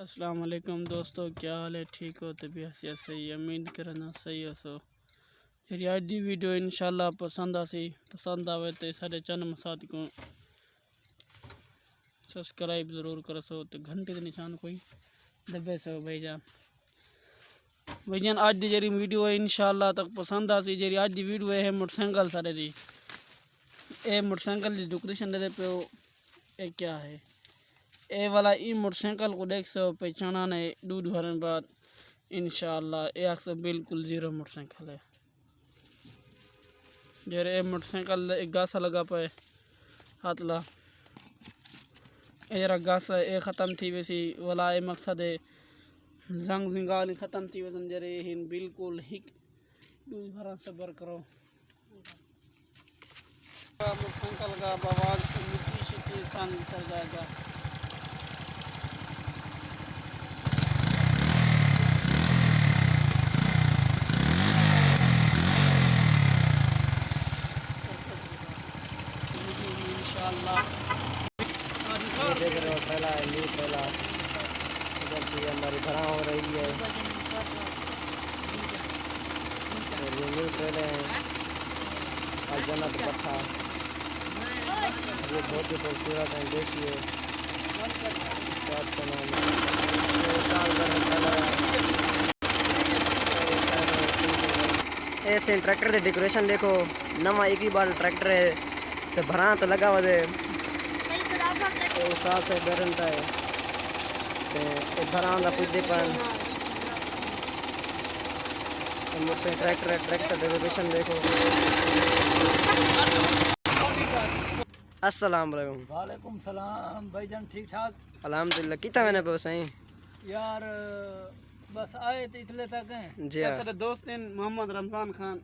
अस्सलाम वालेकुम दोस्तों, क्या हाल है? ठीक हो? तबीयत से सही? उम्मीद करना सही हो। सो जी आज दी वीडियो इंशाल्लाह पसंद आवे तो सारे चैनल साथ को सब्सक्राइब ज़रूर करो। सो तो घंटे के निशान कोई दबे सो भाईजान आज दी जेरी वीडियो है इंशाल्लाह तक पसंद आसी। जेरी आज दी वीडियो है मोटरसाइकिल सारे दी ए मोटरसाइकिल की डेकोरेशन दे पे ये क्या है ए वाला ई मोटरसाइकिल को देख सो पहचाना ने दूध भरने बाद इंशाल्लाह ये अक्सर बिल्कुल जीरो मोटरसाइकिल है। जरे ए मोटरसाइकिल एक गासा लगा पे हाथ ला ए जरा गासा ए ख़त्म थी वैसी वाला ए मकसद है जंग जिंगाली ख़त्म थी वजन जरे हिन बिल्कुल हिक दूध भरन सबर करो मोटरसाइकिल का बवाल मिट्टी शिट्टी संग कर जाएगा। ये देख रहे हो पहला इधर से हमारी भरा हो रही है और ये न्यू ट्रेलर है और जन्नत पट्टा ये बहुत ही खूबसूरत है। देखिए का नाम ऐसे ट्रैक्टर की डेकोरेशन देखो नवा एक ही बार ट्रैक्टर है तो भरा तो लगा हुआ है उस्ताद से बैरनता है ते भरा का पुजे पर मुझसे ट्रैक्टर डेकोरेशन देखो। अस्सलाम वालेकुम। वालेकुम सलाम भाईजान, ठीक ठाक? अल्हम्दुलिल्लाह। कितना मैंने पे सही यार बस आए तो इतने तक हैं जी हाँ। सरे दोस्त मोहम्मद रमजान खान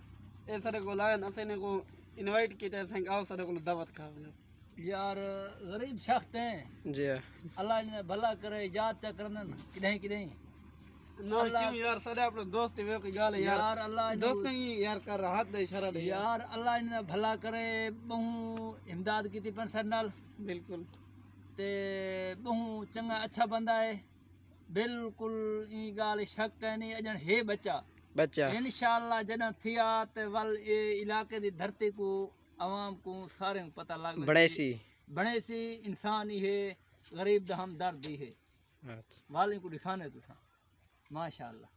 ए सरे को लायन असेने को इनवाइट किया थे आओ सरे को दावत खाओ। यार गरीब शख्स हैं जी हाँ। अल्लाह ने भला करे याद चा करन किडहीं किडहीं ना क्यों यार सरे अपने दोस्त वे की गाल है यार अल्लाह दोस्त ही यार कर हाथ दे इशारा दे यार अल्लाह ने भला करे बहु इमदाद की पेंशन नाल बिल्कुल ते बहु चंगा अच्छा बंदा है बिल्कुल ई गाल शक है नहीं अजन है बच्चा इंशाअल्लाह जन थिया ते वल ए इलाके दी धरती को आवाम को सारे को पता लग बड़े सी इंसान ही है गरीब दा हमदर्द ही है वाले को दिखाने तो था माशाअल्लाह।